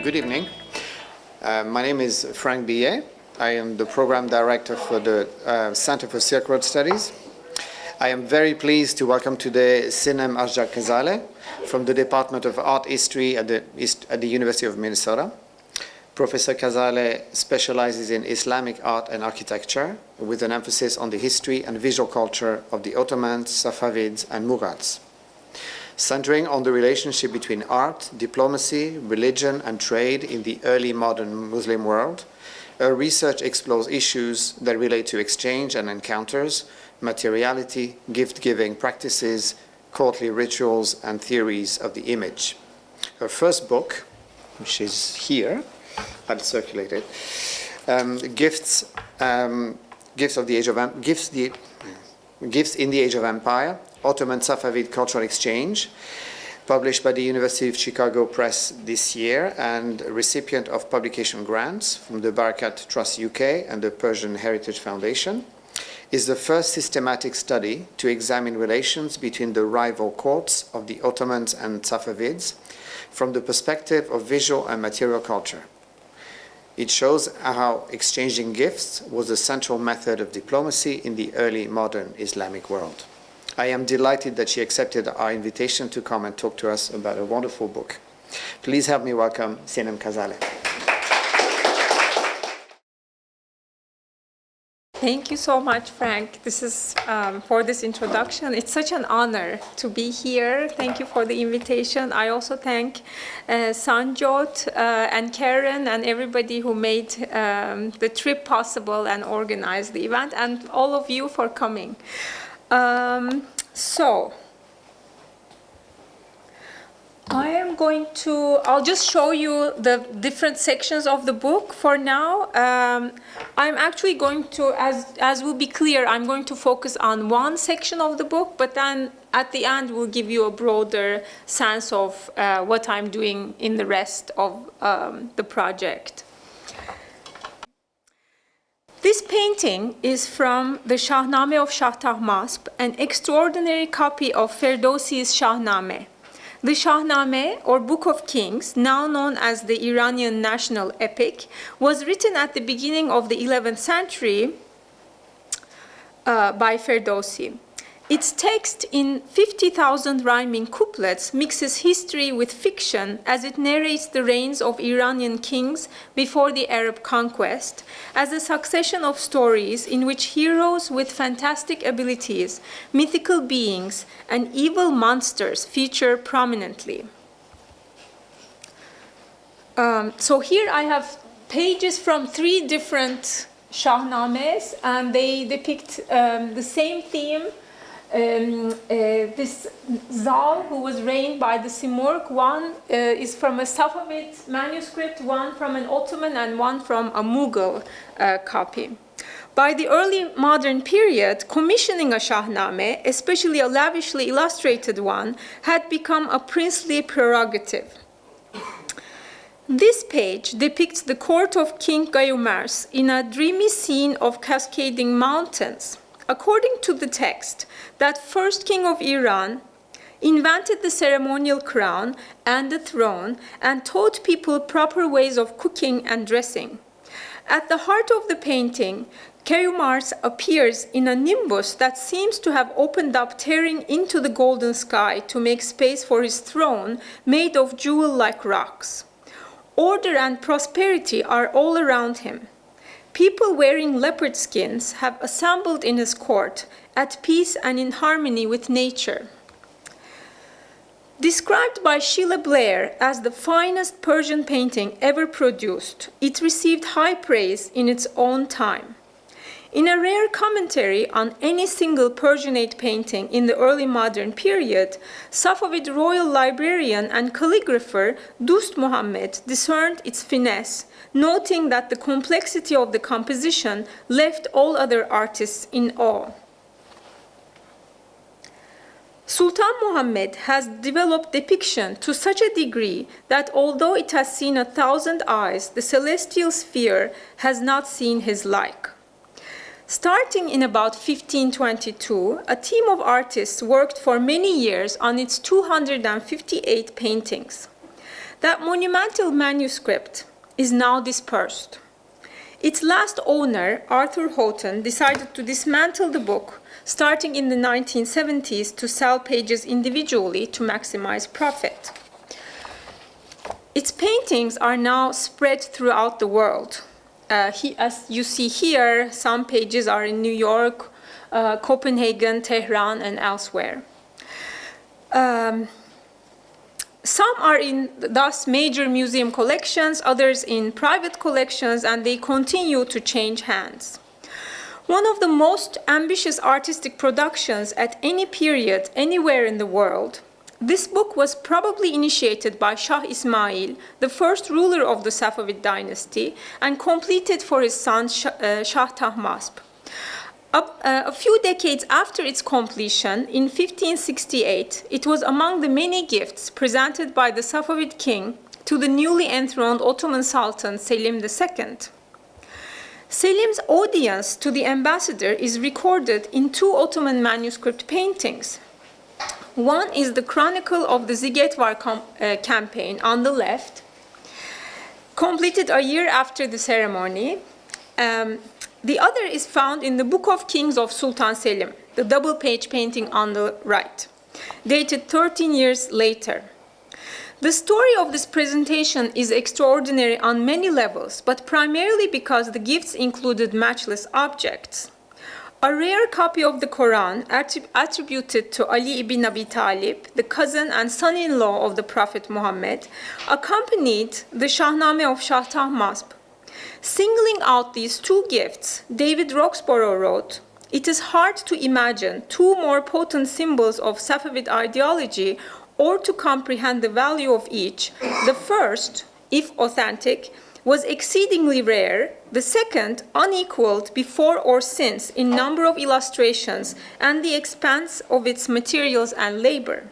Good evening. My name is Frank Billet. I am the Program Director for the Center for Silk Road Studies. I am very pleased to welcome today Sinem Ashjar-Kazaleh from the Department of Art History at the University of Minnesota. Professor Kazaleh specializes in Islamic art and architecture with an emphasis on the history and visual culture of the Ottomans, Safavids, and Mughads. Centering on the relationship between art, diplomacy, religion, and trade in the early modern Muslim world, her research explores issues that relate to exchange and encounters, materiality, gift-giving practices, courtly rituals, and theories of the image. Her first book, which is here, I'll circulate it, Gifts in the Age of Empire, Ottoman-Safavid Cultural Exchange, published by the University of Chicago Press this year and recipient of publication grants from the Barakat Trust UK and the Persian Heritage Foundation, is the first systematic study to examine relations between the rival courts of the Ottomans and Safavids from the perspective of visual and material culture. It shows how exchanging gifts was a central method of diplomacy in the early modern Islamic world. I am delighted that she accepted our invitation to come and talk to us about a wonderful book. Please help me welcome Sinem Kazaleh. Thank you so much, Frank. This is for this introduction. It's such an honor to be here. Thank you for the invitation. I also thank Sanjot and Karen and everybody who made the trip possible and organized the event, and all of you for coming. I'll just show you the different sections of the book for now. I'm actually going to, as will be clear, I'm going to focus on one section of the book, but then at the end we'll give you a broader sense of what I'm doing in the rest of the project. This painting is from the Shahnameh of Shah Tahmasp, an extraordinary copy of Ferdowsi's Shahnameh. The Shahnameh, or Book of Kings, now known as the Iranian national epic, was written at the beginning of the 11th century by Ferdowsi. Its text in 50,000 rhyming couplets mixes history with fiction as it narrates the reigns of Iranian kings before the Arab conquest as a succession of stories in which heroes with fantastic abilities, mythical beings, and evil monsters feature prominently. So here I have pages from 3 different Shahnamehs, and they depict the same theme. This Zal, who was reigned by the Simurgh, one is from a Safavid manuscript, one from an Ottoman, and one from a Mughal copy. By the early modern period, commissioning a Shahnameh, especially a lavishly illustrated one, had become a princely prerogative. This page depicts the court of King Gayumars in a dreamy scene of cascading mountains. According to the text, that first king of Iran invented the ceremonial crown and the throne and taught people proper ways of cooking and dressing. At the heart of the painting, Gayumars appears in a nimbus that seems to have opened up, tearing into the golden sky to make space for his throne made of jewel-like rocks. Order and prosperity are all around him. People wearing leopard skins have assembled in his court, at peace and in harmony with nature. Described by Sheila Blair as the finest Persian painting ever produced, it received high praise in its own time. In a rare commentary on any single Persianate painting in the early modern period, Safavid royal librarian and calligrapher Dust Muhammad discerned its finesse, noting that the complexity of the composition left all other artists in awe. Sultan Muhammad has developed depiction to such a degree that although it has seen 1,000 eyes, the celestial sphere has not seen his like. Starting in about 1522, a team of artists worked for many years on its 258 paintings. that monumental manuscript is now dispersed. Its last owner, Arthur Houghton, decided to dismantle the book starting in the 1970s to sell pages individually to maximize profit. Its paintings are now spread throughout the world. As you see here, some pages are in New York, Copenhagen, Tehran, and elsewhere. Some are in, thus, major museum collections, others in private collections, and they continue to change hands. One of the most ambitious artistic productions at any period, anywhere in the world, this book was probably initiated by Shah Ismail, the first ruler of the Safavid dynasty, and completed for his son Shah Tahmasp. A few decades after its completion, in 1568, it was among the many gifts presented by the Safavid king to the newly enthroned Ottoman Sultan Selim II. Selim's audience to the ambassador is recorded in two Ottoman manuscript paintings. One is the chronicle of the Zigetvar campaign on the left, completed a year after the ceremony. The other is found in the Book of Kings of Sultan Selim, the double-page painting on the right, dated 13 years later. The story of this presentation is extraordinary on many levels, but primarily because the gifts included matchless objects. A rare copy of the Quran attributed to Ali ibn Abi Talib, the cousin and son-in-law of the Prophet Muhammad, accompanied the Shahnameh of Shah Tahmasp. Singling out these two gifts, David Roxborough wrote, "It is hard to imagine two more potent symbols of Safavid ideology or to comprehend the value of each. The first, if authentic, was exceedingly rare, the second unequaled before or since in number of illustrations and the expanse of its materials and labor."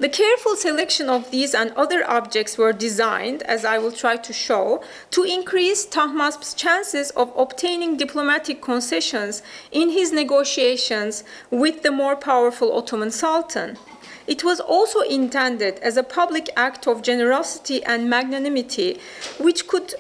The careful selection of these and other objects were designed, as I will try to show, to increase Tahmasp's chances of obtaining diplomatic concessions in his negotiations with the more powerful Ottoman Sultan. It was also intended as a public act of generosity and magnanimity, which could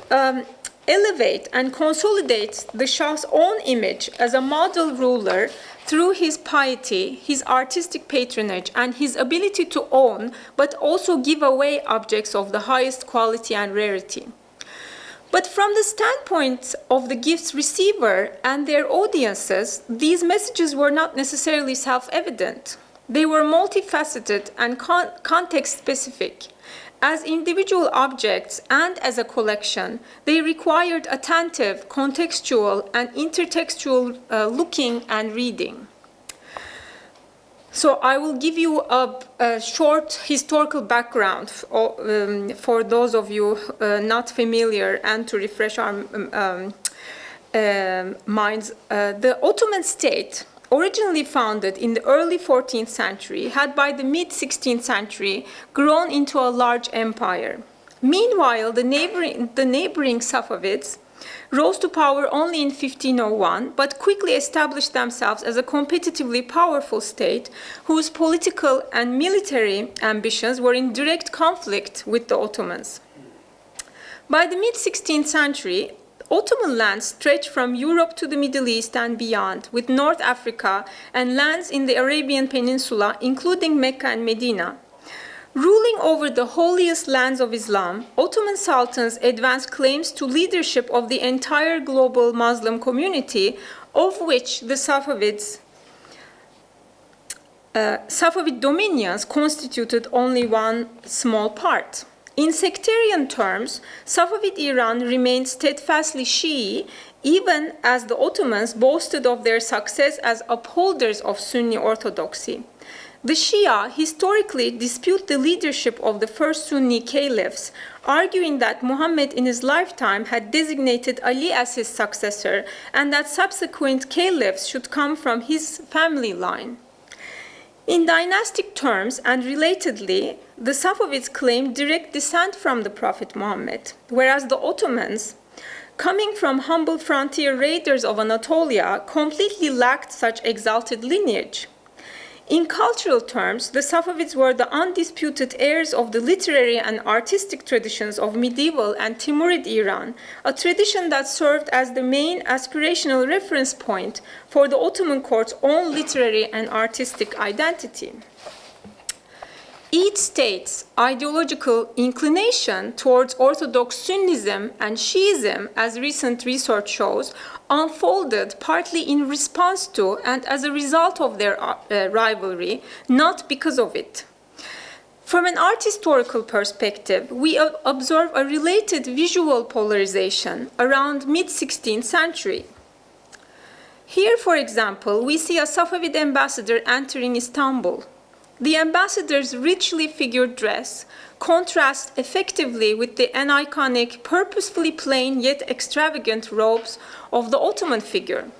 elevate and consolidate the Shah's own image as a model ruler through his piety, his artistic patronage, and his ability to own, but also give away objects of the highest quality and rarity. But from the standpoint of the gift's receiver and their audiences, these messages were not necessarily self-evident. They were multifaceted and context-specific. As individual objects and as a collection, they required attentive, contextual, and intertextual looking and reading. So I will give you a short historical background for those of you not familiar and to refresh our minds. The Ottoman state, originally founded in the early 14th century, had by the mid-16th century grown into a large empire. Meanwhile, the neighboring Safavids rose to power only in 1501, but quickly established themselves as a competitively powerful state whose political and military ambitions were in direct conflict with the Ottomans. By the mid-16th century, Ottoman lands stretched from Europe to the Middle East and beyond, with North Africa and lands in the Arabian Peninsula, including Mecca and Medina. Ruling over the holiest lands of Islam, Ottoman sultans advanced claims to leadership of the entire global Muslim community, of which the Safavid dominions constituted only one small part. In sectarian terms, Safavid Iran remained steadfastly Shi'i, even as the Ottomans boasted of their success as upholders of Sunni orthodoxy. The Shia historically dispute the leadership of the first Sunni caliphs, arguing that Muhammad in his lifetime had designated Ali as his successor and that subsequent caliphs should come from his family line. In dynastic terms, and relatedly, the Safavids claimed direct descent from the Prophet Muhammad, whereas the Ottomans, coming from humble frontier raiders of Anatolia, completely lacked such exalted lineage. In cultural terms, the Safavids were the undisputed heirs of the literary and artistic traditions of medieval and Timurid Iran, a tradition that served as the main aspirational reference point for the Ottoman court's own literary and artistic identity. Each state's ideological inclination towards Orthodox Sunnism and Shiism, as recent research shows, unfolded partly in response to and as a result of their rivalry, not because of it. From an art historical perspective, we observe a related visual polarization around mid-16th century. Here, for example, we see a Safavid ambassador entering Istanbul. The ambassador's richly figured dress contrasts effectively with the aniconic, purposefully plain yet extravagant robes of the Ottoman figure.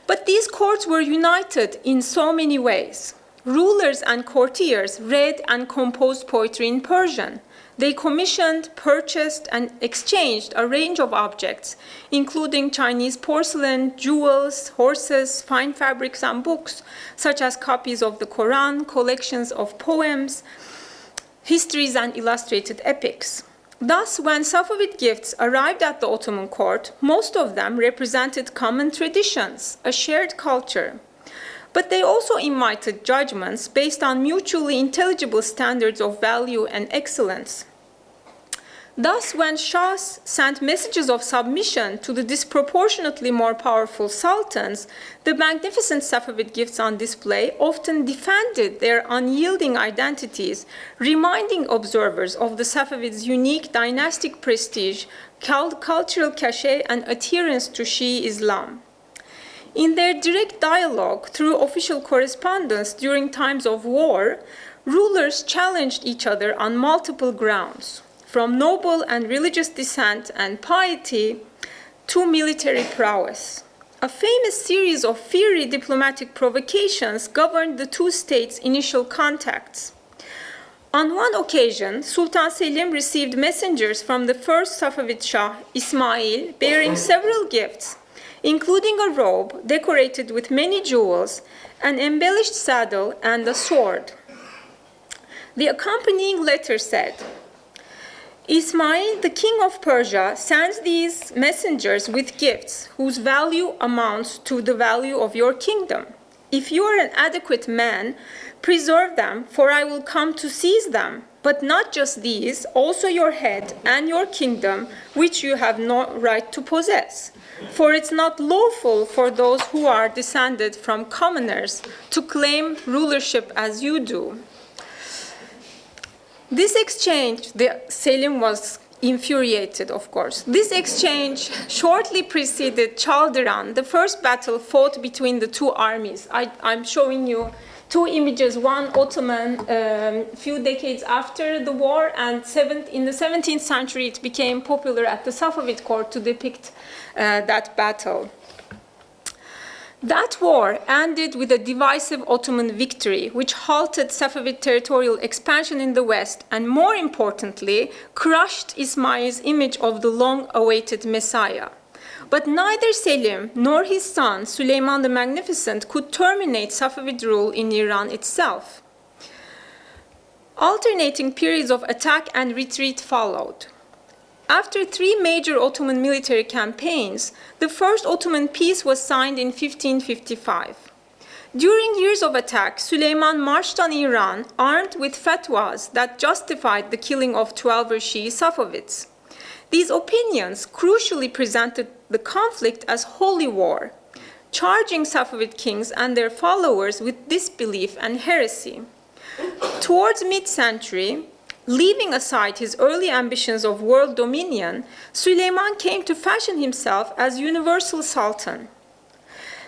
But these courts were united in so many ways. Rulers and courtiers read and composed poetry in Persian. They commissioned, purchased, and exchanged a range of objects, including Chinese porcelain, jewels, horses, fine fabrics, and books, such as copies of the Quran, collections of poems, histories, and illustrated epics. Thus, when Safavid gifts arrived at the Ottoman court, most of them represented common traditions, a shared culture. But they also invited judgments based on mutually intelligible standards of value and excellence. Thus, when Shahs sent messages of submission to the disproportionately more powerful sultans, the magnificent Safavid gifts on display often defended their unyielding identities, reminding observers of the Safavids' unique dynastic prestige, cultural cachet, and adherence to Shii Islam. In their direct dialogue through official correspondence during times of war, rulers challenged each other on multiple grounds, from noble and religious descent and piety to military prowess. A famous series of fiery diplomatic provocations governed the two states' initial contacts. On one occasion, Sultan Selim received messengers from the first Safavid Shah, Ismail, bearing several gifts, including a robe decorated with many jewels, an embellished saddle, and a sword. The accompanying letter said, Ismail, the king of Persia, sends these messengers with gifts whose value amounts to the value of your kingdom. If you are an adequate man, preserve them, for I will come to seize them. But not just these, also your head and your kingdom, which you have no right to possess. For it's not lawful for those who are descended from commoners to claim rulership as you do. This exchange, Selim was infuriated, of course. This exchange shortly preceded Chaldiran, the first battle fought between the two armies. I'm showing you two images, one Ottoman few decades after the war, and in the 17th century it became popular at the Safavid court to depict that battle. That war ended with a divisive Ottoman victory, which halted Safavid territorial expansion in the west and, more importantly, crushed Ismail's image of the long-awaited Messiah. But neither Selim nor his son, Süleyman the Magnificent, could terminate Safavid rule in Iran itself. Alternating periods of attack and retreat followed. After three major Ottoman military campaigns, the first Ottoman peace was signed in 1555. During years of attack, Süleyman marched on Iran armed with fatwas that justified the killing of 12 Shii Safavids. These opinions crucially presented the conflict as holy war, charging Safavid kings and their followers with disbelief and heresy. Towards mid-century, leaving aside his early ambitions of world dominion, Süleyman came to fashion himself as universal sultan.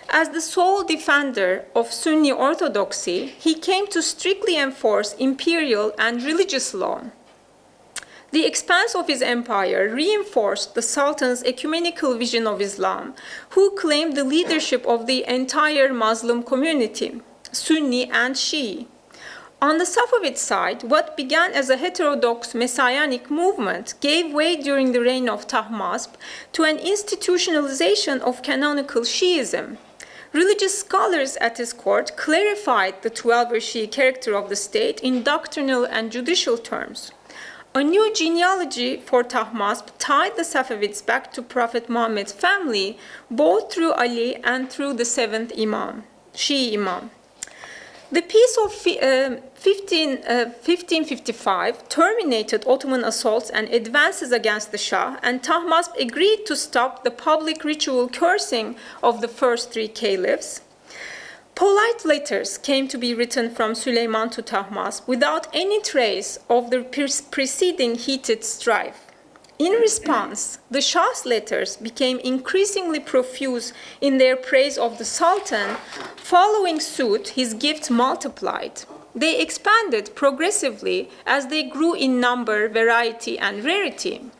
As the sole defender of Sunni orthodoxy, he came to strictly enforce imperial and religious law. The expanse of his empire reinforced the Sultan's ecumenical vision of Islam, who claimed the leadership of the entire Muslim community, Sunni and Shii. On the Safavid side, what began as a heterodox messianic movement gave way during the reign of Tahmasp to an institutionalization of canonical Shiism. religious scholars at his court clarified the Twelver-Shii character of the state in doctrinal and judicial terms. A new genealogy for Tahmasp tied the Safavids back to Prophet Muhammad's family, both through Ali and through the seventh Imam, Shii Imam. The peace of 1555 terminated Ottoman assaults and advances against the Shah, and Tahmasp agreed to stop the public ritual cursing of the first three caliphs. Polite letters came to be written from Suleiman to Tahmasp without any trace of the preceding heated strife. In response, the Shah's letters became increasingly profuse in their praise of the Sultan. Following suit, his gifts multiplied. They expanded progressively as they grew in number, variety, and rarity.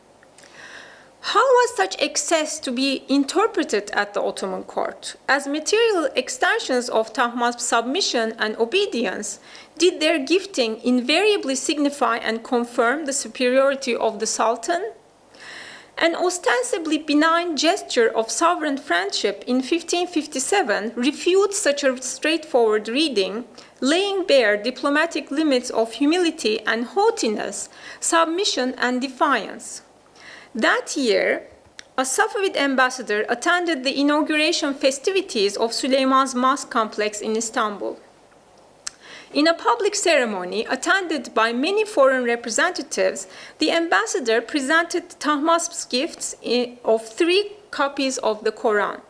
How was such excess to be interpreted at the Ottoman court? As material extensions of Tahmasp's submission and obedience, did their gifting invariably signify and confirm the superiority of the Sultan? An ostensibly benign gesture of sovereign friendship in 1557 refutes such a straightforward reading, laying bare diplomatic limits of humility and haughtiness, submission and defiance. That year, a Safavid ambassador attended the inauguration festivities of Süleyman's mosque complex in Istanbul. In a public ceremony attended by many foreign representatives, the ambassador presented Tahmasp's gifts of 3 copies of the Quran.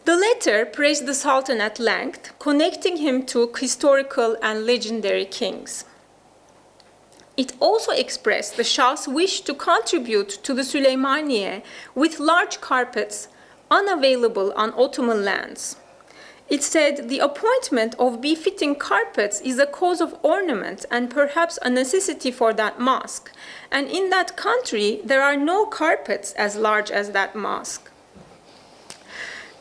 The letter praised the Sultan at length, connecting him to historical and legendary kings. It also expressed the Shah's wish to contribute to the Süleymaniye with large carpets unavailable on Ottoman lands. It said the appointment of befitting carpets is a cause of ornament and perhaps a necessity for that mosque, and in that country there are no carpets as large as that mosque.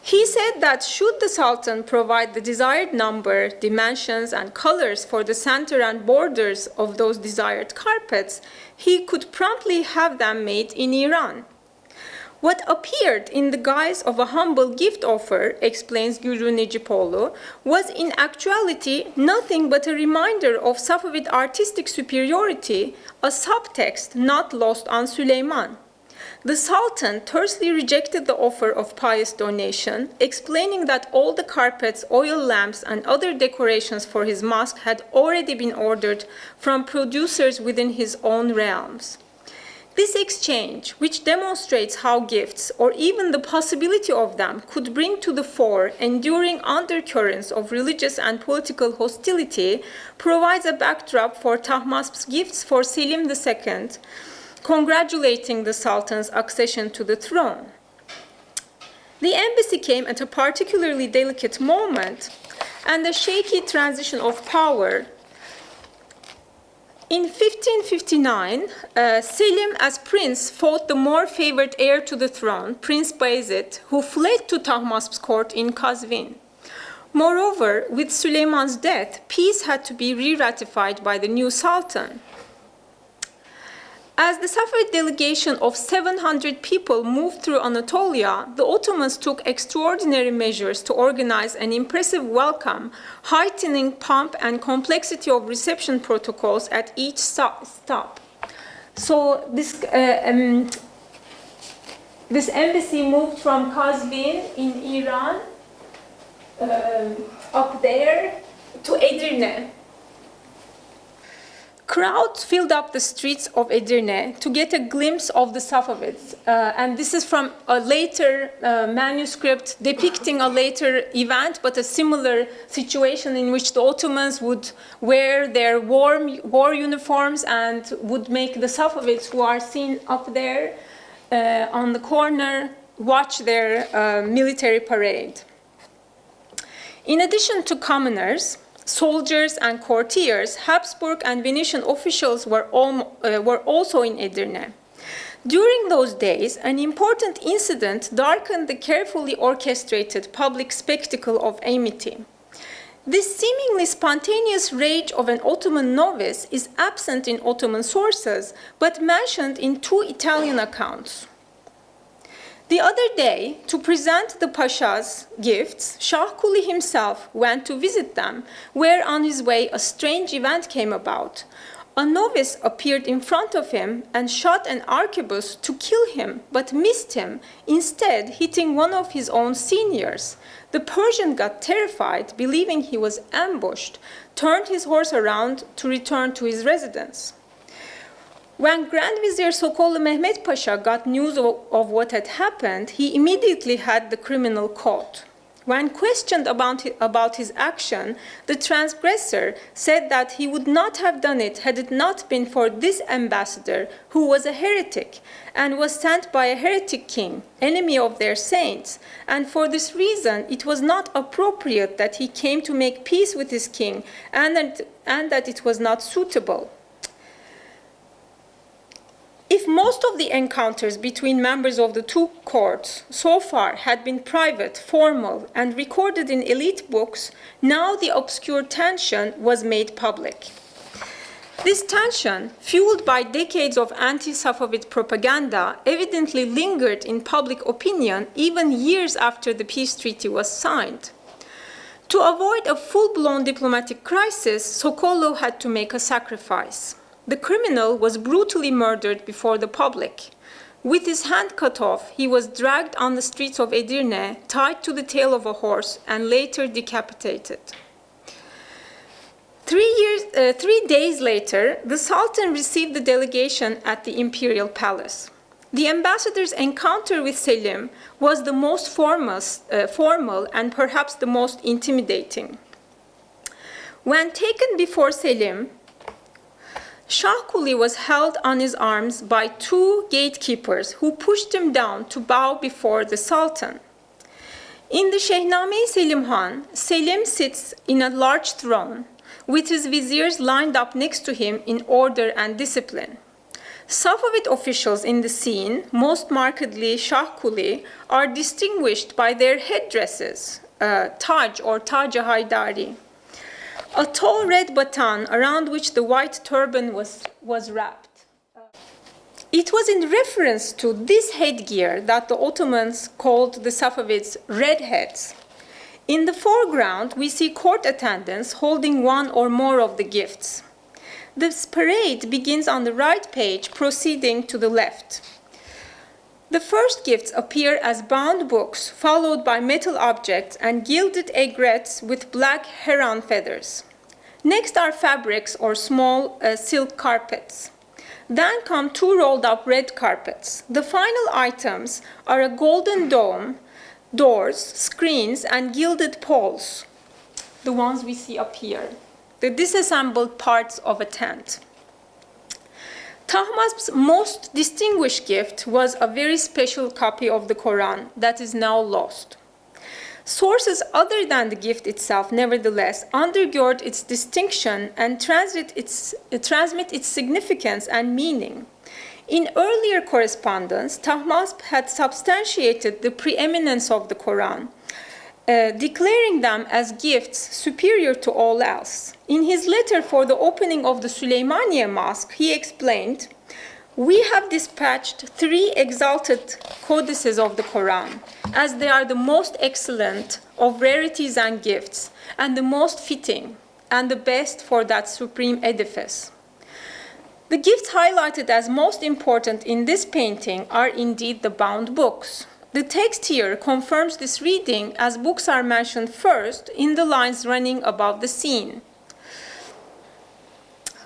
He said that should the Sultan provide the desired number, dimensions, and colors for the center and borders of those desired carpets, he could promptly have them made in Iran. What appeared in the guise of a humble gift offer, explains Guru Necipoğlu, was in actuality nothing but a reminder of Safavid artistic superiority, a subtext not lost on Süleyman. The Sultan tersely rejected the offer of pious donation, explaining that all the carpets, oil lamps, and other decorations for his mosque had already been ordered from producers within his own realms. This exchange, which demonstrates how gifts, or even the possibility of them, could bring to the fore enduring undercurrents of religious and political hostility, provides a backdrop for Tahmasp's gifts for Selim II, congratulating the Sultan's accession to the throne. The embassy came at a particularly delicate moment, and the shaky transition of power. In 1559, Selim, as prince, fought the more favored heir to the throne, Prince Bayezid, who fled to Tahmasp's court in Kazvin. Moreover, with Süleyman's death, peace had to be re-ratified by the new Sultan. As the Safavid delegation of 700 people moved through Anatolia, the Ottomans took extraordinary measures to organize an impressive welcome, heightening pomp and complexity of reception protocols at each stop. So this embassy moved from Kazvin in Iran up there to Edirne. Crowds filled up the streets of Edirne to get a glimpse of the Safavids. And this is from a later manuscript depicting a later event, but a similar situation in which the Ottomans would wear their war uniforms and would make the Safavids, who are seen up there on the corner, watch their military parade. In addition to commoners, soldiers and courtiers, Habsburg and Venetian officials were also in Edirne. During those days, an important incident darkened the carefully orchestrated public spectacle of amity. This seemingly spontaneous rage of an Ottoman novice is absent in Ottoman sources, but mentioned in 2 Italian accounts. The other day, to present the Pasha's gifts, Shah Kuli himself went to visit them, where on his way a strange event came about. A novice appeared in front of him and shot an arquebus to kill him, but missed him, instead hitting one of his own seniors. The Persian got terrified, believing he was ambushed, turned his horse around to return to his residence. When Grand Vizier Sokollu Mehmet Pasha got news of what had happened, he immediately had the criminal caught. When questioned about his action, the transgressor said that he would not have done it had it not been for this ambassador, who was a heretic and was sent by a heretic king, enemy of their saints, and for this reason it was not appropriate that he came to make peace with his king, and that it was not suitable. If most of the encounters between members of the two courts so far had been private, formal, and recorded in elite books, now the obscure tension was made public. This tension, fueled by decades of anti-Safavid propaganda, evidently lingered in public opinion even years after the peace treaty was signed. To avoid a full-blown diplomatic crisis, Sokollu had to make a sacrifice. The criminal was brutally murdered before the public. With his hand cut off, he was dragged on the streets of Edirne, tied to the tail of a horse, and later decapitated. 3 days later, the Sultan received the delegation at the imperial palace. The ambassador's encounter with Selim was the most formal and perhaps the most intimidating. When taken before Selim, Shah Kuli was held on his arms by two gatekeepers who pushed him down to bow before the Sultan. In the Shehname-i Selim Han, Selim sits in a large throne with his viziers lined up next to him in order and discipline. Safavid officials in the scene, most markedly Shah Kuli, are distinguished by their headdresses, Taj or Taj-i Haydari, a tall red batan around which the white turban was wrapped. It was in reference to this headgear that the Ottomans called the Safavids redheads. In the foreground, we see court attendants holding one or more of the gifts. This parade begins on the right page, proceeding to the left. The first gifts appear as bound books, followed by metal objects and gilded aigrettes with black heron feathers. Next are fabrics or small silk carpets. Then come two rolled up red carpets. The final items are a golden dome, doors, screens, and gilded poles, the ones we see up here, the disassembled parts of a tent. Tahmasp's most distinguished gift was a very special copy of the Quran that is now lost. Sources other than the gift itself, nevertheless, undergird its distinction and transmit its significance and meaning. In earlier correspondence, Tahmasp had substantiated the preeminence of the Quran, declaring them as gifts superior to all else. In his letter for the opening of the Süleymaniye Mosque, he explained, "We have dispatched 3 exalted codices of the Quran, as they are the most excellent of rarities and gifts, and the most fitting, and the best for that supreme edifice." The gifts highlighted as most important in this painting are indeed the bound books. The text here confirms this reading, as books are mentioned first in the lines running above the scene.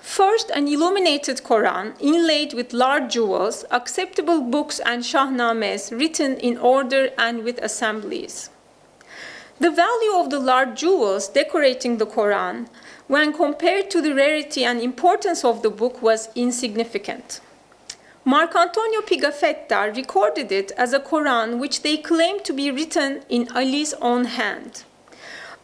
First, an illuminated Quran inlaid with large jewels, acceptable books and shahnames written in order and with assemblies. The value of the large jewels decorating the Quran, when compared to the rarity and importance of the book, was insignificant. Marcantonio Pigafetta recorded it as a Quran which they claimed to be written in Ali's own hand.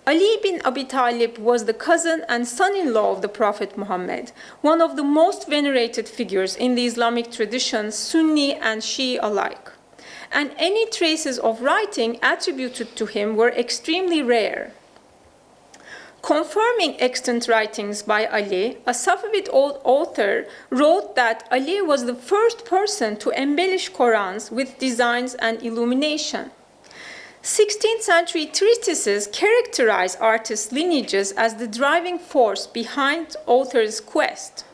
Ali bin Abi Talib was the cousin and son-in-law of the Prophet Muhammad, one of the most venerated figures in the Islamic traditions, Sunni and Shi'i alike. And any traces of writing attributed to him were extremely rare. Confirming extant writings by Ali, a Safavid author wrote that Ali was the first person to embellish Qurans with designs and illumination. 16th century treatises characterize artists' lineages as the driving force behind authors' quest.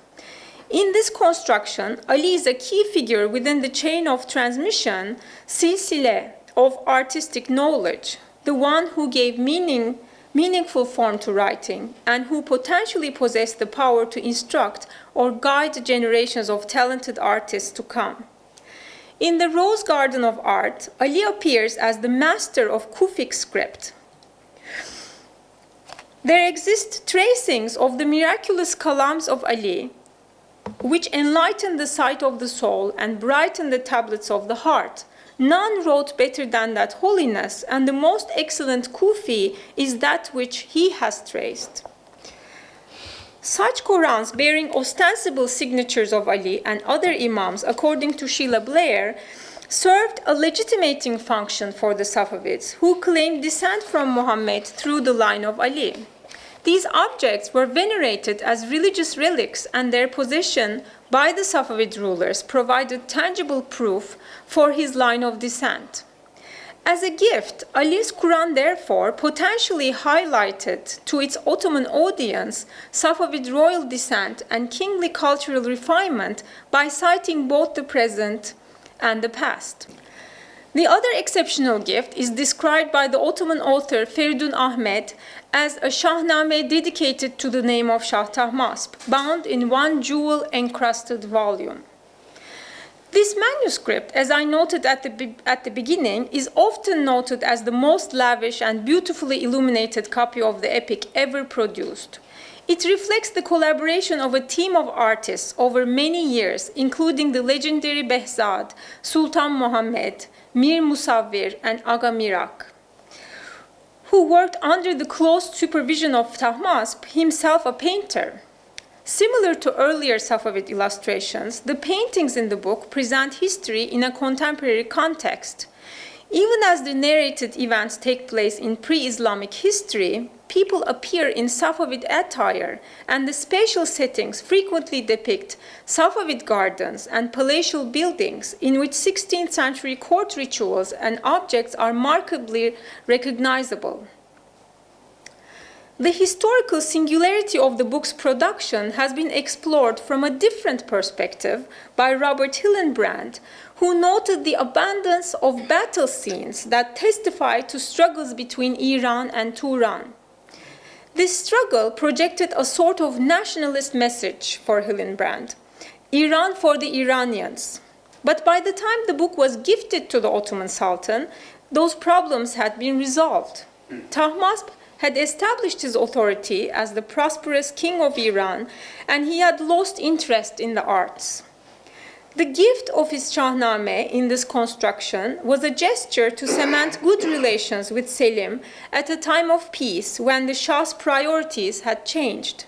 In this construction, Ali is a key figure within the chain of transmission, silsile, of artistic knowledge, the one who gave meaningful form to writing, and who potentially possessed the power to instruct or guide generations of talented artists to come. In the Rose Garden of Art, Ali appears as the master of Kufic script. There exist tracings of the miraculous kalams of Ali, which enlighten the sight of the soul and brighten the tablets of the heart. None wrote better than that holiness, and the most excellent Kufi is that which he has traced. Such Qurans bearing ostensible signatures of Ali and other Imams, according to Sheila Blair, served a legitimating function for the Safavids, who claimed descent from Muhammad through the line of Ali. These objects were venerated as religious relics, and their possession by the Safavid rulers provided tangible proof for his line of descent. As a gift, Ali's Quran therefore potentially highlighted to its Ottoman audience Safavid royal descent and kingly cultural refinement by citing both the present and the past. The other exceptional gift is described by the Ottoman author Feridun Ahmed as a Shahnameh dedicated to the name of Shah Tahmasp, bound in one jewel-encrusted volume. This manuscript, as I noted at the beginning, is often noted as the most lavish and beautifully illuminated copy of the epic ever produced. It reflects the collaboration of a team of artists over many years, including the legendary Behzad, Sultan Mohammed, Mir Musawwir, and Aga Mirak, who worked under the close supervision of Tahmasp, himself a painter. Similar to earlier Safavid illustrations, the paintings in the book present history in a contemporary context. Even as the narrated events take place in pre-Islamic history, people appear in Safavid attire, and the spatial settings frequently depict Safavid gardens and palatial buildings in which 16th century court rituals and objects are markedly recognizable. The historical singularity of the book's production has been explored from a different perspective by Robert Hillenbrand, who noted the abundance of battle scenes that testify to struggles between Iran and Turan. This struggle projected a sort of nationalist message for Hillenbrand, Iran for the Iranians. But by the time the book was gifted to the Ottoman Sultan, those problems had been resolved. Tahmasp had established his authority as the prosperous king of Iran, and he had lost interest in the arts. The gift of his Shahnameh in this construction was a gesture to cement good relations with Selim at a time of peace when the Shah's priorities had changed.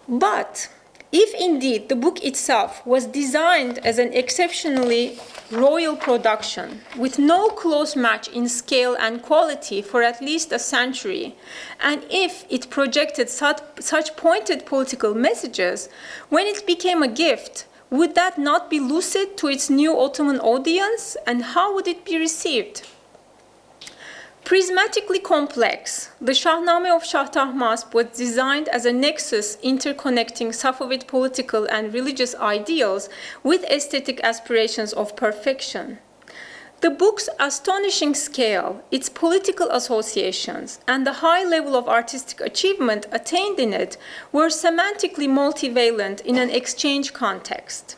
But if indeed the book itself was designed as an exceptionally royal production with no close match in scale and quality for at least a century, and if it projected such pointed political messages, when it became a gift, would that not be lucid to its new Ottoman audience, and how would it be received? Prismatically complex, the Shahnameh of Shah Tahmasp was designed as a nexus interconnecting Safavid political and religious ideals with aesthetic aspirations of perfection. The book's astonishing scale, its political associations, and the high level of artistic achievement attained in it were semantically multivalent in an exchange context.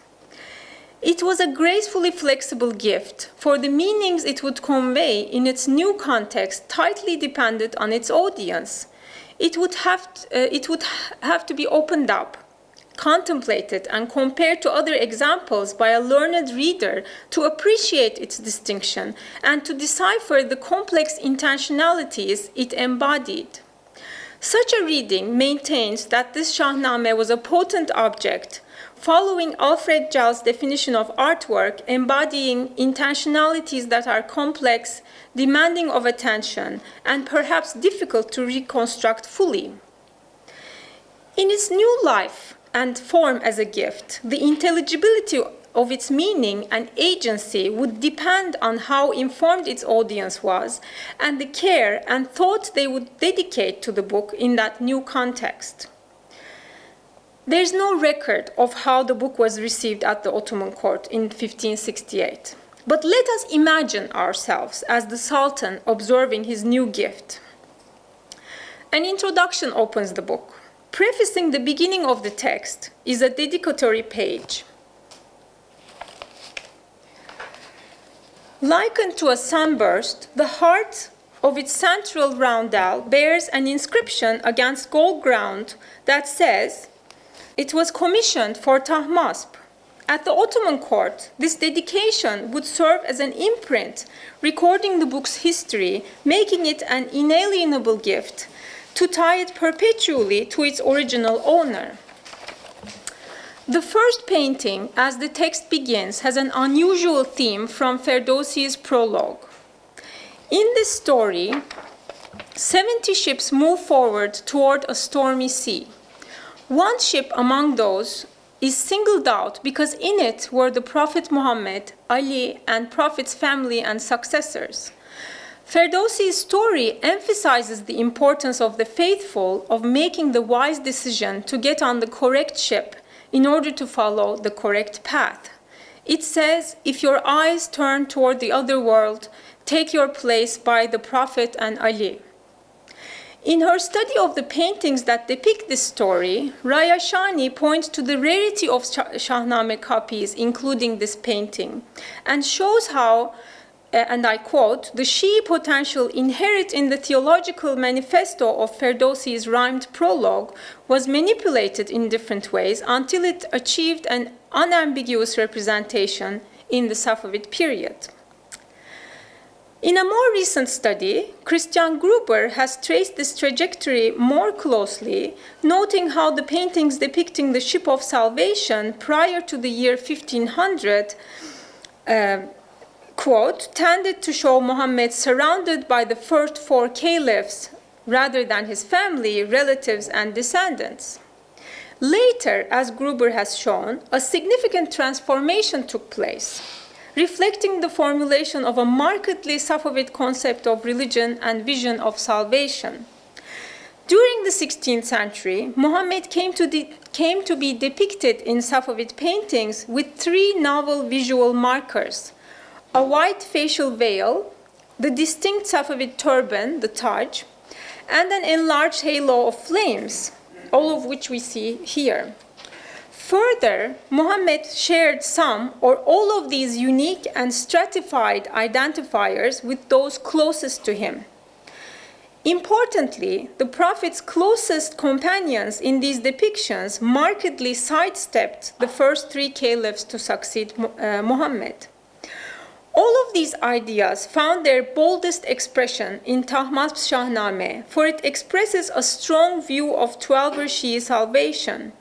It was a gracefully flexible gift, for the meanings it would convey in its new context tightly depended on its audience. It would have to be opened up, contemplated, and compared to other examples by a learned reader to appreciate its distinction and to decipher the complex intentionalities it embodied. Such a reading maintains that this Shahnameh was a potent object following Alfred Jall's definition of artwork, embodying intentionalities that are complex, demanding of attention, and perhaps difficult to reconstruct fully. In its new life and form as a gift, the intelligibility of its meaning and agency would depend on how informed its audience was and the care and thought they would dedicate to the book in that new context. There is no record of how the book was received at the Ottoman court in 1568. But let us imagine ourselves as the Sultan observing his new gift. An introduction opens the book. Prefacing the beginning of the text is a dedicatory page. Likened to a sunburst, the heart of its central roundel bears an inscription against gold ground that says, "It was commissioned for Tahmasp." At the Ottoman court, this dedication would serve as an imprint recording the book's history, making it an inalienable gift to tie it perpetually to its original owner. The first painting, as the text begins, has an unusual theme from Ferdowsi's prologue. In this story, 70 ships move forward toward a stormy sea. One ship among those is singled out because in it were the Prophet Muhammad, Ali, and Prophet's family and successors. Ferdowsi's story emphasizes the importance of the faithful of making the wise decision to get on the correct ship in order to follow the correct path. It says, if your eyes turn toward the other world, take your place by the Prophet and Ali. In her study of the paintings that depict this story, Raya Shani points to the rarity of Shahnameh copies, including this painting, and shows how, and I quote, "the Shi'i potential inherent in the theological manifesto of Ferdowsi's rhymed prologue was manipulated in different ways until it achieved an unambiguous representation in the Safavid period." In a more recent study, Christian Gruber has traced this trajectory more closely, noting how the paintings depicting the Ship of Salvation prior to the year 1500 quote, tended to show Muhammad surrounded by the first four caliphs rather than his family, relatives, and descendants. Later, as Gruber has shown, a significant transformation took place, reflecting the formulation of a markedly Safavid concept of religion and vision of salvation. During the 16th century, Muhammad came to be depicted in Safavid paintings with three novel visual markers: a white facial veil, the distinct Safavid turban, the Taj, and an enlarged halo of flames, all of which we see here. Further, Muhammad shared some or all of these unique and stratified identifiers with those closest to him. Importantly, the Prophet's closest companions in these depictions markedly sidestepped the first three caliphs to succeed Muhammad. All of these ideas found their boldest expression in Tahmasp's Shahnameh, for it expresses a strong view of Twelver Shi'i salvation.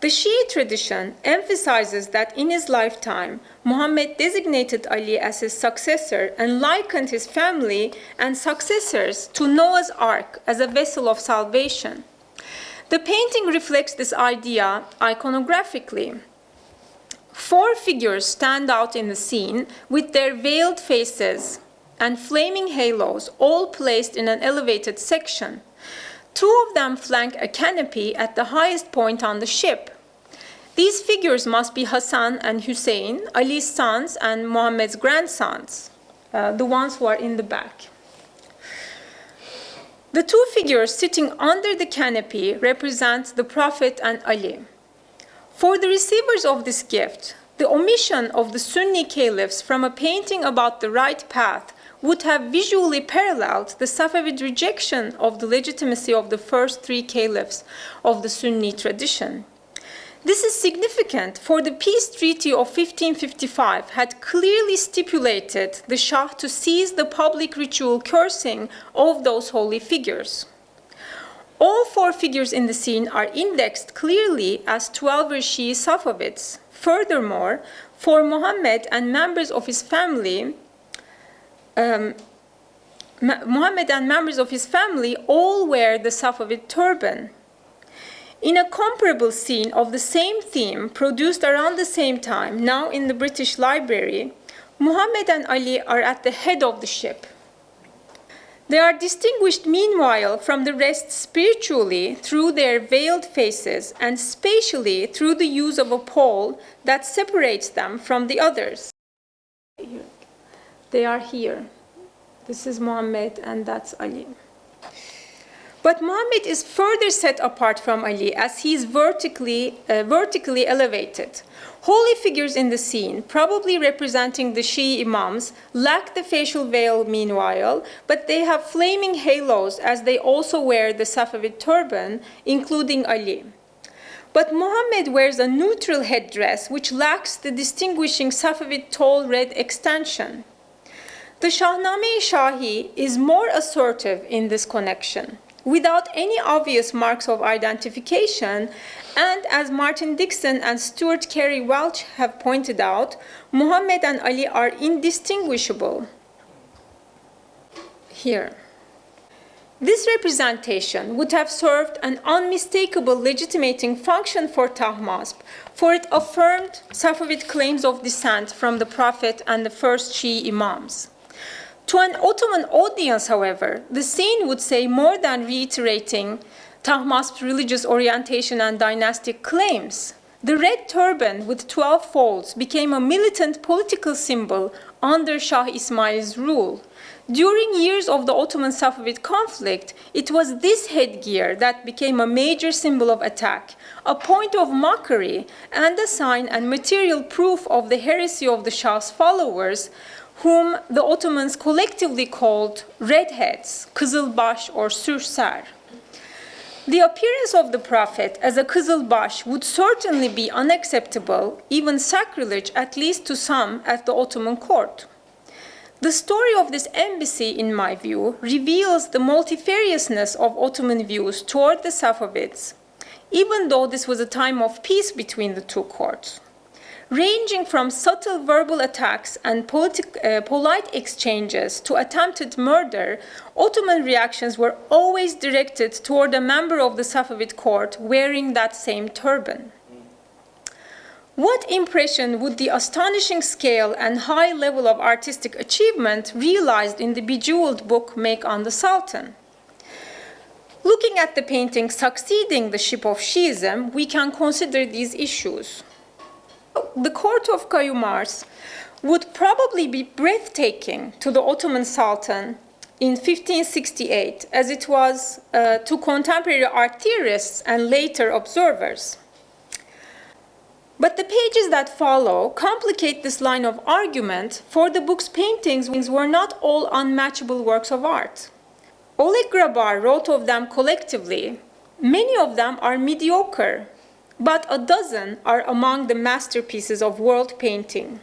The Shi'i tradition emphasizes that in his lifetime, Muhammad designated Ali as his successor and likened his family and successors to Noah's Ark as a vessel of salvation. The painting reflects this idea iconographically. Four figures stand out in the scene with their veiled faces and flaming halos, all placed in an elevated section. Two of them flank a canopy at the highest point on the ship. These figures must be Hassan and Hussein, Ali's sons and Muhammad's grandsons, the ones who are in the back. The two figures sitting under the canopy represent the Prophet and Ali. For the receivers of this gift, the omission of the Sunni caliphs from a painting about the right path would have visually paralleled the Safavid rejection of the legitimacy of the first three caliphs of the Sunni tradition. This is significant, for the peace treaty of 1555 had clearly stipulated the Shah to cease the public ritual cursing of those holy figures. All four figures in the scene are indexed clearly as 12 Shi'i Safavids. Furthermore, for Muhammad and members of his family, all wear the Safavid turban. In a comparable scene of the same theme, produced around the same time, now in the British Library, Muhammad and Ali are at the head of the ship. They are distinguished meanwhile from the rest spiritually through their veiled faces and spatially through the use of a pole that separates them from the others. They are here. This is Muhammad and that's Ali. But Muhammad is further set apart from Ali as he is vertically elevated. Holy figures in the scene, probably representing the Shi'i Imams, lack the facial veil meanwhile, but they have flaming halos as they also wear the Safavid turban, including Ali. But Muhammad wears a neutral headdress which lacks the distinguishing Safavid tall red extension. The Shahnameh Shahi is more assertive in this connection, without any obvious marks of identification, and as Martin Dixon and Stuart Carey Welch have pointed out, Muhammad and Ali are indistinguishable. Here. This representation would have served an unmistakable legitimating function for Tahmasp, for it affirmed Safavid claims of descent from the Prophet and the first Shi'i Imams. To an Ottoman audience, however, the scene would say more than reiterating Tahmasp's religious orientation and dynastic claims. The red turban with 12 folds became a militant political symbol under Shah Ismail's rule. During years of the Ottoman-Safavid conflict, it was this headgear that became a major symbol of attack, a point of mockery, and a sign and material proof of the heresy of the Shah's followers, whom the Ottomans collectively called redheads, Kızılbaş or Sürsar. The appearance of the Prophet as a Kızılbaş would certainly be unacceptable, even sacrilege, at least to some at the Ottoman court. The story of this embassy, in my view, reveals the multifariousness of Ottoman views toward the Safavids, even though this was a time of peace between the two courts. Ranging from subtle verbal attacks and polite exchanges to attempted murder, Ottoman reactions were always directed toward a member of the Safavid court wearing that same turban. What impression would the astonishing scale and high level of artistic achievement realized in the bejeweled book make on the Sultan? Looking at the painting succeeding the ship of Shi'ism, we can consider these issues. The court of Kayumars would probably be breathtaking to the Ottoman Sultan in 1568, as it was to contemporary art theorists and later observers. But the pages that follow complicate this line of argument, for the book's paintings were not all unmatchable works of art. Oleg Grabar wrote of them collectively. Many of them are mediocre, but a dozen are among the masterpieces of world painting.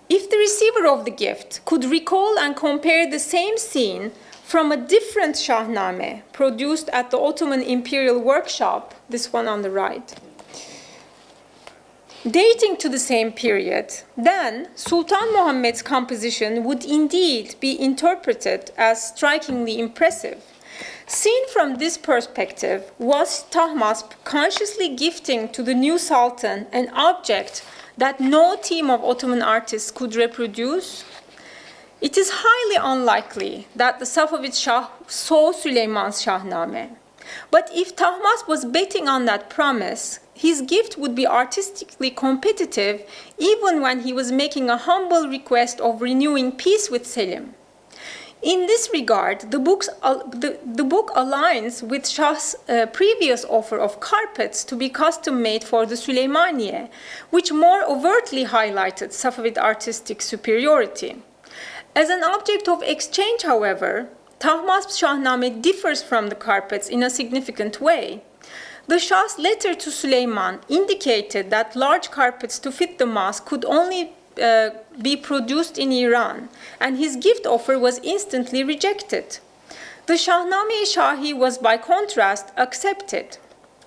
If the receiver of the gift could recall and compare the same scene from a different Shahnameh produced at the Ottoman Imperial Workshop, this one on the right, dating to the same period, then Sultan Muhammad's composition would indeed be interpreted as strikingly impressive. Seen from this perspective, was Tahmasp consciously gifting to the new Sultan an object that no team of Ottoman artists could reproduce? It is highly unlikely that the Safavid Shah saw Süleyman's Shahnameh. But if Tahmasp was betting on that promise, his gift would be artistically competitive even when he was making a humble request of renewing peace with Selim. In this regard, the book aligns with Shah's previous offer of carpets to be custom-made for the Süleymaniye, which more overtly highlighted Safavid artistic superiority. As an object of exchange, however, Tahmasp's Shahnameh differs from the carpets in a significant way. The Shah's letter to Süleyman indicated that large carpets to fit the mosque could only be produced in Iran, and his gift offer was instantly rejected. The Shahnameh Shahi was by contrast accepted.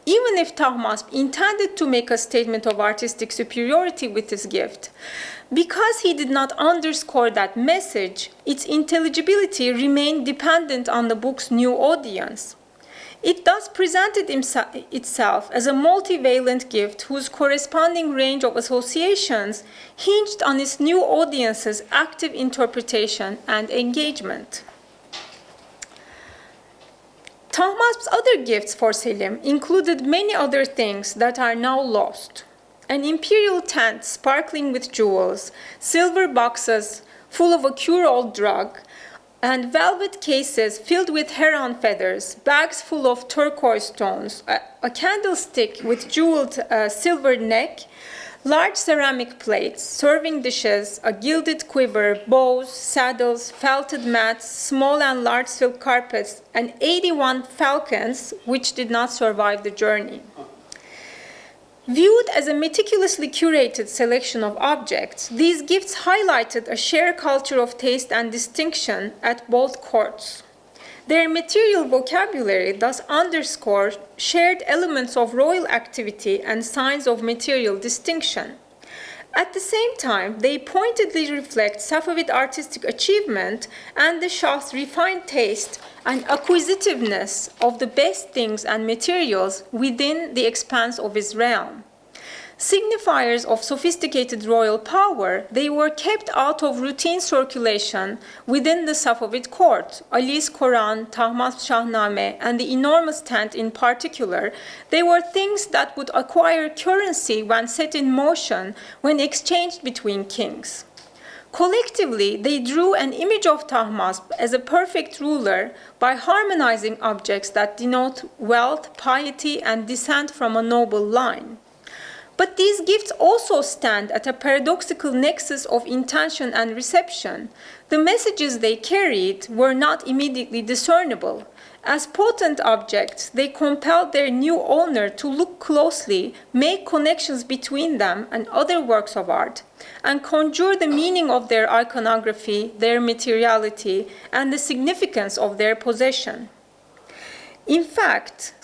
Even if Tahmasp intended to make a statement of artistic superiority with his gift, because he did not underscore that message, its intelligibility remained dependent on the book's new audience. It thus presented itself as a multivalent gift whose corresponding range of associations hinged on its new audience's active interpretation and engagement. Tahmasp's other gifts for Selim included many other things that are now lost. An imperial tent sparkling with jewels, silver boxes full of a cure-all drug, and velvet cases filled with heron feathers, bags full of turquoise stones, a candlestick with jeweled silver neck, large ceramic plates, serving dishes, a gilded quiver, bows, saddles, felted mats, small and large silk carpets, and 81 falcons, which did not survive the journey. Viewed as a meticulously curated selection of objects, these gifts highlighted a shared culture of taste and distinction at both courts. Their material vocabulary thus underscored shared elements of royal activity and signs of material distinction. At the same time, they pointedly reflect Safavid artistic achievement and the Shah's refined taste and acquisitiveness of the best things and materials within the expanse of his realm. Signifiers of sophisticated royal power, they were kept out of routine circulation within the Safavid court. Ali's Quran, Tahmasp's Shahnameh, and the enormous tent in particular, they were things that would acquire currency when set in motion when exchanged between kings. Collectively, they drew an image of Tahmasp as a perfect ruler by harmonizing objects that denote wealth, piety, and descent from a noble line. But these gifts also stand at a paradoxical nexus of intention and reception. The messages they carried were not immediately discernible. As potent objects, they compelled their new owner to look closely, make connections between them and other works of art, and conjure the meaning of their iconography, their materiality, and the significance of their possession. In fact,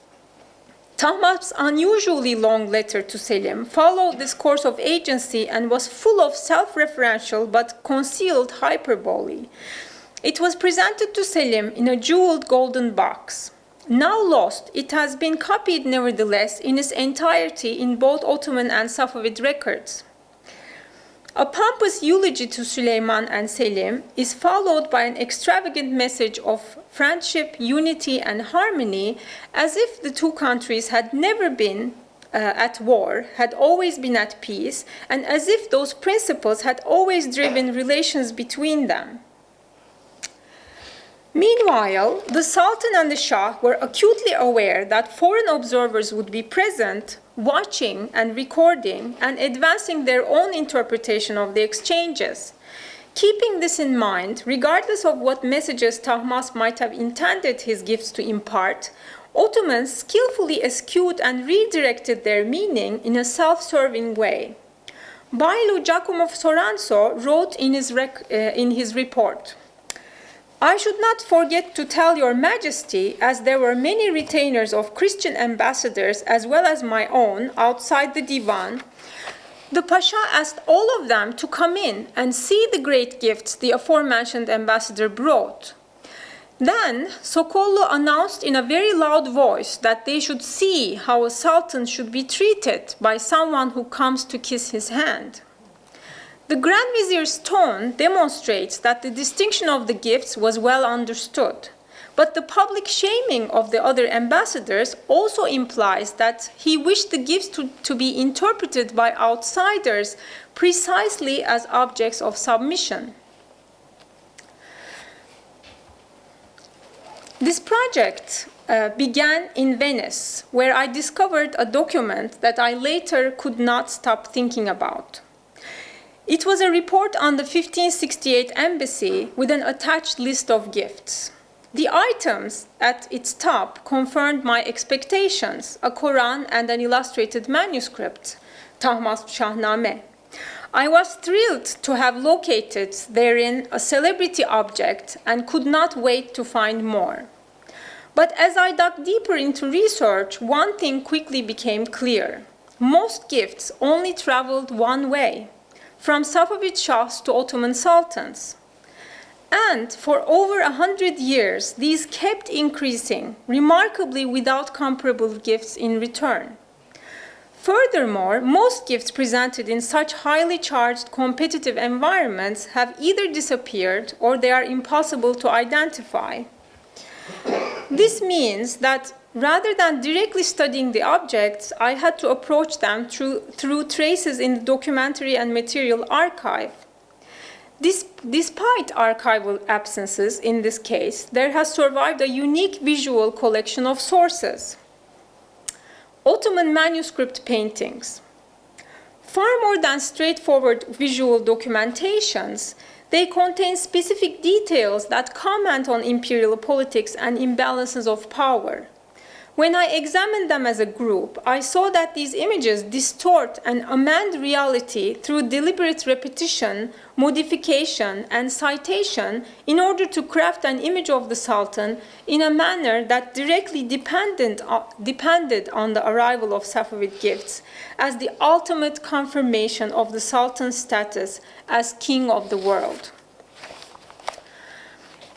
Tahmasp's unusually long letter to Selim followed this course of agency and was full of self-referential but concealed hyperbole. It was presented to Selim in a jeweled golden box. Now lost, it has been copied nevertheless in its entirety in both Ottoman and Safavid records. A pompous eulogy to Süleyman and Selim is followed by an extravagant message of friendship, unity, and harmony, as if the two countries had never been at war, had always been at peace, and as if those principles had always driven relations between them. Meanwhile, the Sultan and the Shah were acutely aware that foreign observers would be present, watching and recording and advancing their own interpretation of the exchanges. Keeping this in mind, regardless of what messages Tahmasp might have intended his gifts to impart, Ottomans skillfully eschewed and redirected their meaning in a self-serving way. Bailu Giacomo Soranzo wrote in his report, "I should not forget to tell your Majesty, as there were many retainers of Christian ambassadors as well as my own outside the divan, the Pasha asked all of them to come in and see the great gifts the aforementioned ambassador brought. Then Sokollu announced in a very loud voice that they should see how a sultan should be treated by someone who comes to kiss his hand. The Grand Vizier's tone demonstrates that the distinction of the gifts was well understood, but the public shaming of the other ambassadors also implies that he wished the gifts to be interpreted by outsiders precisely as objects of submission." This project began in Venice, where I discovered a document that I later could not stop thinking about. It was a report on the 1568 embassy with an attached list of gifts. The items at its top confirmed my expectations, a Quran and an illustrated manuscript, Tahmasp's Shahnameh. I was thrilled to have located therein a celebrity object and could not wait to find more. But as I dug deeper into research, one thing quickly became clear. Most gifts only traveled one way, from Safavid Shahs to Ottoman sultans. And for over 100 years, these kept increasing, remarkably without comparable gifts in return. Furthermore, most gifts presented in such highly charged competitive environments have either disappeared or they are impossible to identify. This means that rather than directly studying the objects, I had to approach them through traces in the documentary and material archive. Despite archival absences in this case, there has survived a unique visual collection of sources. Ottoman manuscript paintings. Far more than straightforward visual documentations, they contain specific details that comment on imperial politics and imbalances of power. When I examined them as a group, I saw that these images distort and amend reality through deliberate repetition, modification, and citation in order to craft an image of the Sultan in a manner that directly depended on the arrival of Safavid gifts as the ultimate confirmation of the Sultan's status as king of the world.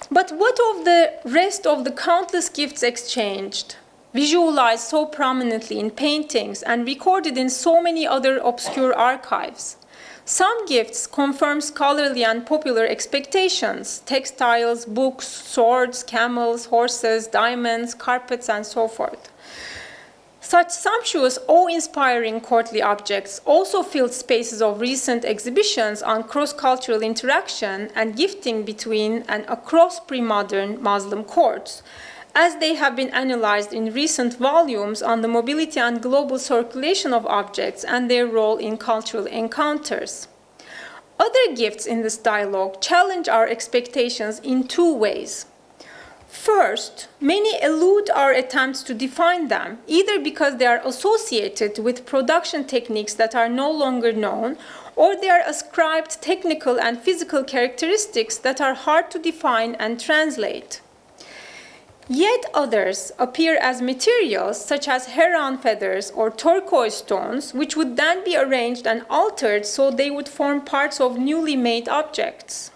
But what of the rest of the countless gifts exchanged, visualized so prominently in paintings and recorded in so many other obscure archives? Some gifts confirm scholarly and popular expectations: textiles, books, swords, camels, horses, diamonds, carpets, and so forth. Such sumptuous, awe-inspiring courtly objects also filled spaces of recent exhibitions on cross-cultural interaction and gifting between and across pre-modern Muslim courts, as they have been analyzed in recent volumes on the mobility and global circulation of objects and their role in cultural encounters. Other gifts in this dialogue challenge our expectations in two ways. First, many elude our attempts to define them, either because they are associated with production techniques that are no longer known, or they are ascribed technical and physical characteristics that are hard to define and translate. Yet others appear as materials such as heron feathers or turquoise stones, which would then be arranged and altered so they would form parts of newly made objects.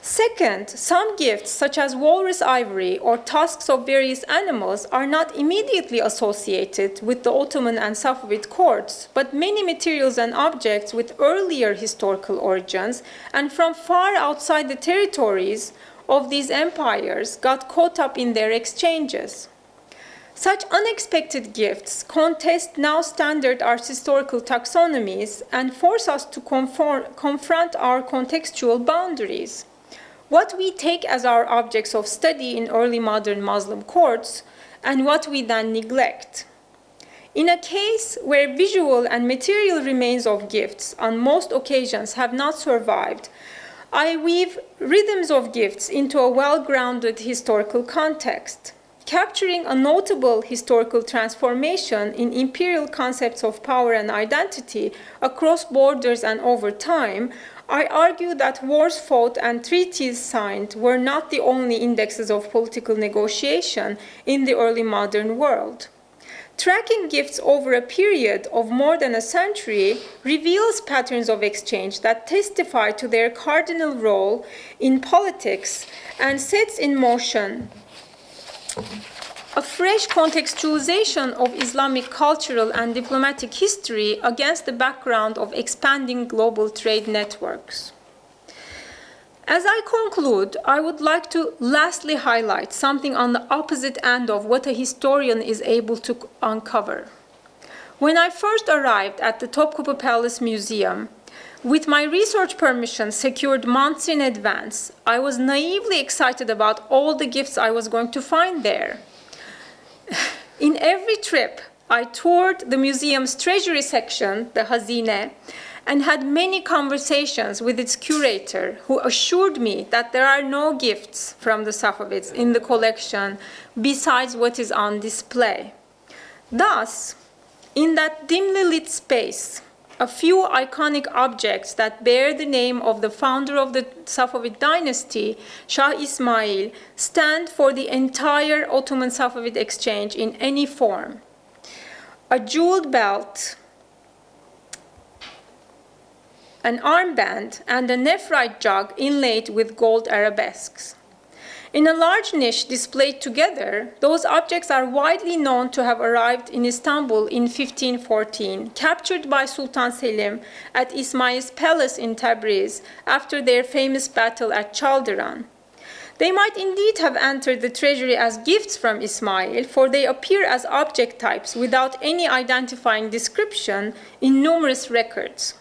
Second, some gifts such as walrus ivory or tusks of various animals are not immediately associated with the Ottoman and Safavid courts, but many materials and objects with earlier historical origins and from far outside the territories of these empires got caught up in their exchanges. Such unexpected gifts contest now standard art historical taxonomies and force us to confront our contextual boundaries. What we take as our objects of study in early modern Muslim courts and what we then neglect. In a case where visual and material remains of gifts on most occasions have not survived, I weave rhythms of gifts into a well-grounded historical context. Capturing a notable historical transformation in imperial concepts of power and identity across borders and over time, I argue that wars fought and treaties signed were not the only indexes of political negotiation in the early modern world. Tracking gifts over a period of more than a century reveals patterns of exchange that testify to their cardinal role in politics and sets in motion a fresh contextualization of Islamic cultural and diplomatic history against the background of expanding global trade networks. As I conclude, I would like to lastly highlight something on the opposite end of what a historian is able to uncover. When I first arrived at the Topkapı Palace Museum, with my research permission secured months in advance, I was naively excited about all the gifts I was going to find there. In every trip, I toured the museum's treasury section, the Hazine, and had many conversations with its curator, who assured me that there are no gifts from the Safavids in the collection besides what is on display. Thus, in that dimly lit space, a few iconic objects that bear the name of the founder of the Safavid dynasty, Shah Ismail, stand for the entire Ottoman-Safavid exchange in any form. A jeweled belt, an armband, and a nephrite jug inlaid with gold arabesques. In a large niche displayed together, those objects are widely known to have arrived in Istanbul in 1514, captured by Sultan Selim at Ismail's palace in Tabriz after their famous battle at Chaldiran. They might indeed have entered the treasury as gifts from Ismail, for they appear as object types without any identifying description in numerous records.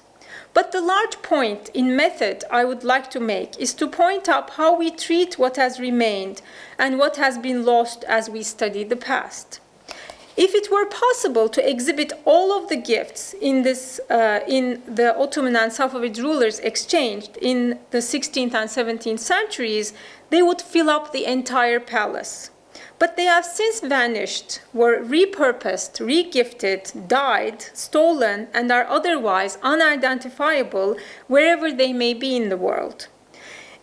But the large point in method I would like to make is to point out how we treat what has remained and what has been lost as we study the past. If it were possible to exhibit all of the gifts in the Ottoman and Safavid rulers exchanged in the 16th and 17th centuries, they would fill up the entire palace. But they have since vanished, were repurposed, regifted, died, stolen, and are otherwise unidentifiable wherever they may be in the world.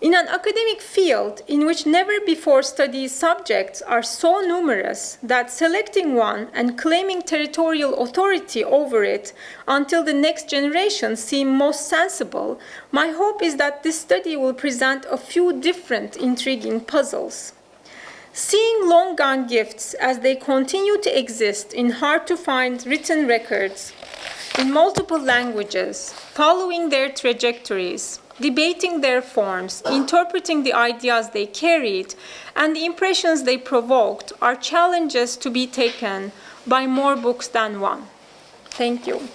In an academic field in which never before studied subjects are so numerous that selecting one and claiming territorial authority over it until the next generation seem most sensible, my hope is that this study will present a few different intriguing puzzles. Seeing long-gone gifts as they continue to exist in hard-to-find written records in multiple languages, following their trajectories, debating their forms, interpreting the ideas they carried, and the impressions they provoked are challenges to be taken by more books than one. Thank you.